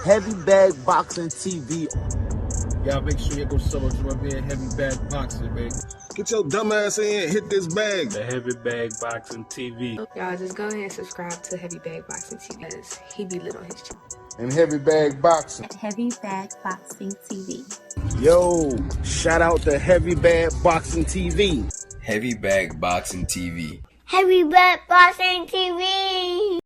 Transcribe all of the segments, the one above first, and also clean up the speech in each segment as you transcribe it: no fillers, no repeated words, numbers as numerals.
Heavy Bag Boxing TV. Y'all make sure you go sub up to my man Heavy Bag Boxing, man. Get your dumb ass in, hit this bag. The Heavy Bag Boxing TV. Y'all just go ahead and subscribe to Heavy Bag Boxing TV because he be lit on his channel. And Heavy Bag Boxing. Heavy Bag Boxing TV. Yo, shout out to Heavy Bag Boxing TV. Heavy Bag Boxing TV. Heavy Bag Boxing TV.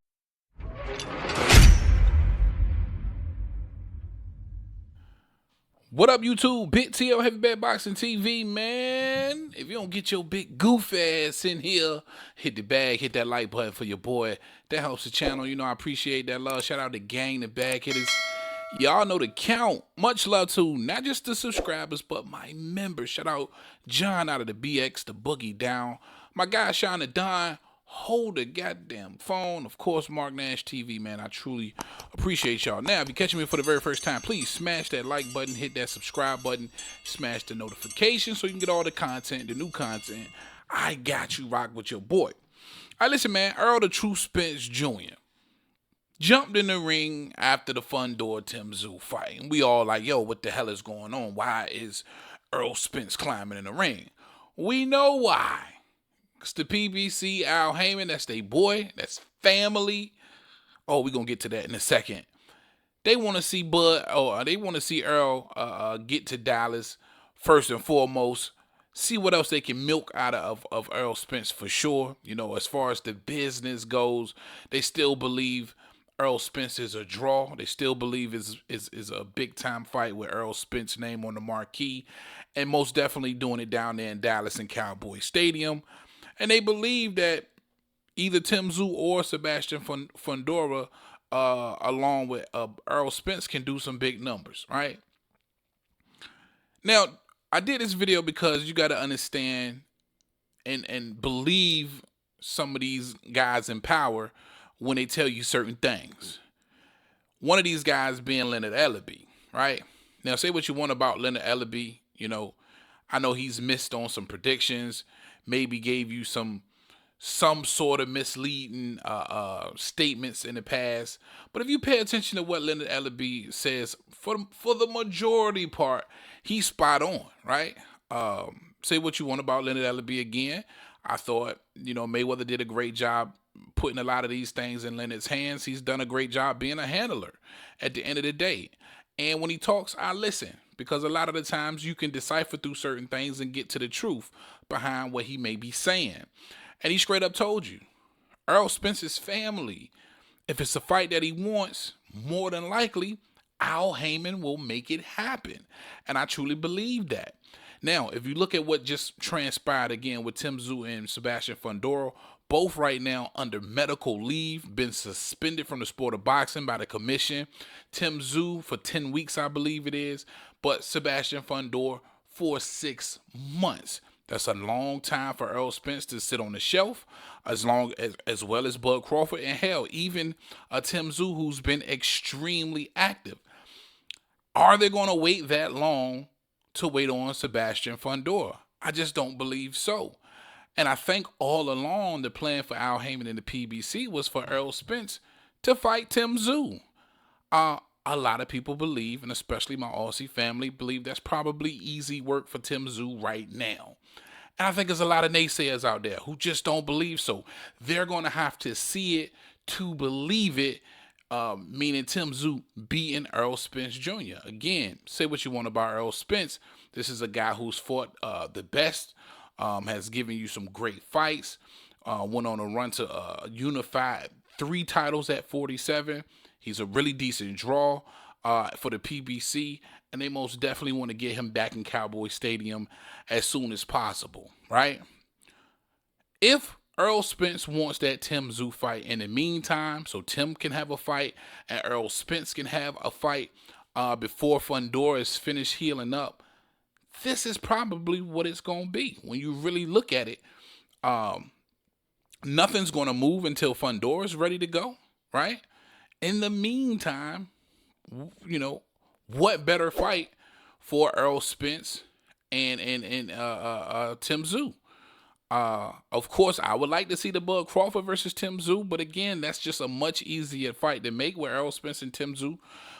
What up, YouTube? Big TL Heavy Bag Boxing TV, man. If you don't get your big goof ass in here, hit the bag, hit that like button for your boy. That helps the channel. You know, I appreciate that love. Shout out to gang, the bag hitters. Y'all know the count. Much love to not just the subscribers, but my members. Shout out John out of the BX, the Boogie Down. My guy, Sean the Don. Hold the goddamn phone. Of course, Mark Nash TV, man. I truly appreciate y'all. Now, if you're catching me for the very first time, please smash that like button, hit that subscribe button, smash the notification so you can get all the content, the new content. I got you, rock with your boy. All right, listen, man. Errol the True Spence Jr. jumped in the ring after the Fundora Tszyu fight. And we all like, yo, what the hell is going on? Why is Errol Spence climbing in the ring? We know why. It's the PBC, Al Heyman, that's their boy, that's family. Oh, we're going to get to that in a second. They want to see they want to see Errol get to Dallas first and foremost. See what else they can milk out of Errol Spence for sure. You know, as far as the business goes, they still believe Errol Spence is a draw. They still believe is a big-time fight with Errol Spence's name on the marquee. And most definitely doing it down there in Dallas in Cowboy Stadium. And they believe that either Tszyu or Sebastian Fundora, along with Errol Spence, can do some big numbers, right? Now, I did this video because you got to understand and believe some of these guys in power when they tell you certain things. One of these guys being Leonard Ellerbe, right? Now, say what you want about Leonard Ellerbe. You know, I know he's missed on some predictions. Maybe gave you some sort of misleading statements in the past. But if you pay attention to what Leonard Ellerbe says, for the majority part, he's spot on, right? Say what you want about Leonard Ellerbe again. I thought, you know, Mayweather did a great job putting a lot of these things in Leonard's hands. He's done a great job being a handler at the end of the day. And when he talks, I listen. Because a lot of the times you can decipher through certain things and get to the truth behind what he may be saying. And he straight up told you, Errol Spence's family, if it's a fight that he wants, more than likely, Al Heyman will make it happen. And I truly believe that. Now, if you look at what just transpired again with Tszyu and Sebastian Fundora, both right now under medical leave, been suspended from the sport of boxing by the commission. Tszyu for 10 weeks, I believe it is, but Sebastian Fundora for 6 months. That's a long time for Errol Spence to sit on the shelf, as well as Bud Crawford, and hell, even Tszyu, who's been extremely active. Are they going to wait that long to wait on Sebastian Fundora? I just don't believe so. And I think all along the plan for Al Heyman and the PBC was for Errol Spence to fight Tszyu. A lot of people believe, and especially my Aussie family, believe that's probably easy work for Tszyu right now. And I think there's a lot of naysayers out there who just don't believe so. They're going to have to see it to believe it, meaning Tszyu beating Errol Spence Jr. Again, say what you want about Errol Spence. This is a guy who's fought the best, has given you some great fights, went on a run to unify 3 titles at 47. He's a really decent draw for the PBC, and they most definitely want to get him back in Cowboy Stadium as soon as possible, right? If Errol Spence wants that Tszyu fight in the meantime, so Tim can have a fight and Errol Spence can have a fight before Fundora is finished healing up, this is probably what it's going to be. When you really look at it, nothing's going to move until Fundora is ready to go, right? In the meantime, you know, what better fight for Errol Spence and Tszyu? Of course, I would like to see the Bud Crawford versus Tszyu, but again, that's just a much easier fight to make with Errol Spence and Tszyu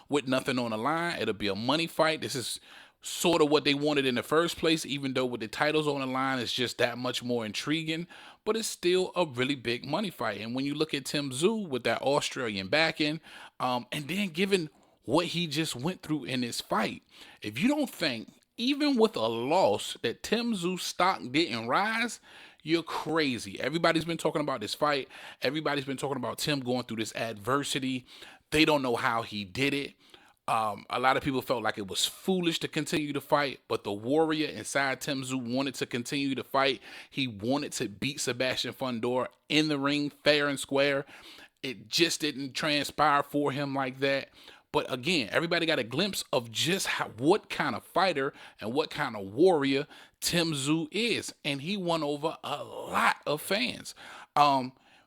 with nothing on the line. It'll be a money fight. This is sort of what they wanted in the first place, even though with the titles on the line, it's just that much more intriguing, but it's still a really big money fight. And when you look at Tszyu with that Australian backing, and then given what he just went through in this fight, if you don't think, even with a loss, that Tszyu stock didn't rise, you're crazy. Everybody's been talking about this fight. Everybody's been talking about Tim going through this adversity. They don't know how he did it. A lot of people felt like it was foolish to continue to fight, but the warrior inside Tszyu wanted to continue to fight. He wanted to beat Sebastian Fundora in the ring, fair and square. It just didn't transpire for him like that. But again, everybody got a glimpse of just what kind of fighter and what kind of warrior Tszyu is. And he won over a lot of fans.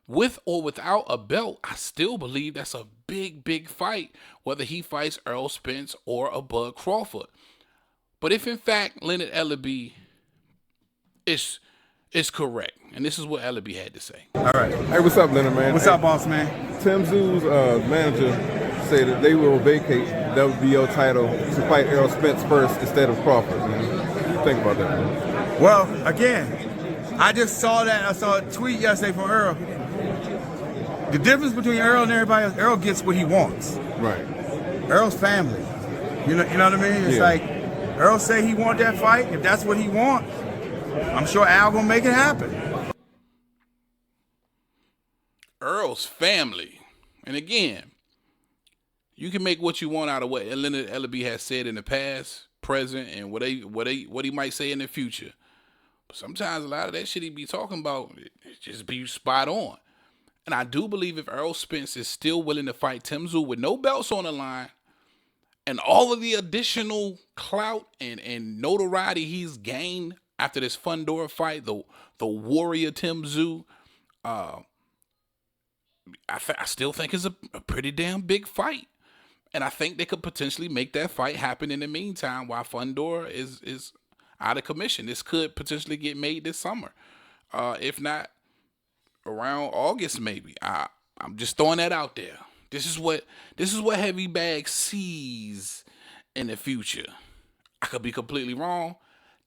With or without a belt, I still believe that's a big, big fight, whether he fights Errol Spence or a Bud Crawford. But if in fact Leonard Ellaby is correct, and this is what Ellaby had to say. All right. Hey, what's up, Leonard, man? What's up, boss man? Tszyu's manager said that they will vacate WBO title to fight Errol Spence first instead of Crawford, man. What do you think about that, man? Well, again, I just saw that. I saw a tweet yesterday from Errol. The difference between Errol and everybody else, Errol gets what he wants. Right. Errol's family. You know what I mean? It's like Errol say he want that fight. If that's what he wants, I'm sure Al gonna make it happen. Errol's family. And again, you can make what you want out of what Leonard Ellaby has said in the past, present, and what he might say in the future. But sometimes a lot of that shit he be talking about, it just be spot on. And I do believe if Errol Spence is still willing to fight Tszyu with no belts on the line and all of the additional clout and notoriety he's gained after this Fundora fight, the warrior Tszyu, I still think it's a pretty damn big fight. And I think they could potentially make that fight happen in the meantime while Fundora is out of commission. This could potentially get made this summer. If not, around August maybe. I'm just throwing that out there. This is what Heavy Bag sees in the future. I could be completely wrong.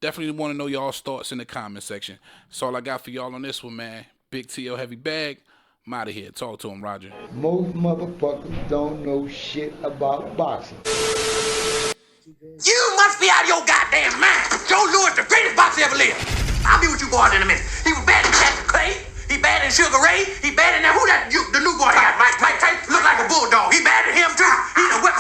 Definitely want to know y'all's thoughts in the comment section. That's all I got for y'all on this one, man. Big T.O. Heavy Bag. I'm out of here. Talk to him, Roger. Most motherfuckers don't know shit about boxing. You must be out of your goddamn mind. Joe Louis, the greatest boxer ever lived. I'll be with you boys in a minute. He was bad in Captain Clay. He bad in Sugar Ray. He bad in that. Who that? The new boy got? Mike Tyson. Look like a bulldog. He bad at him too. He done whipped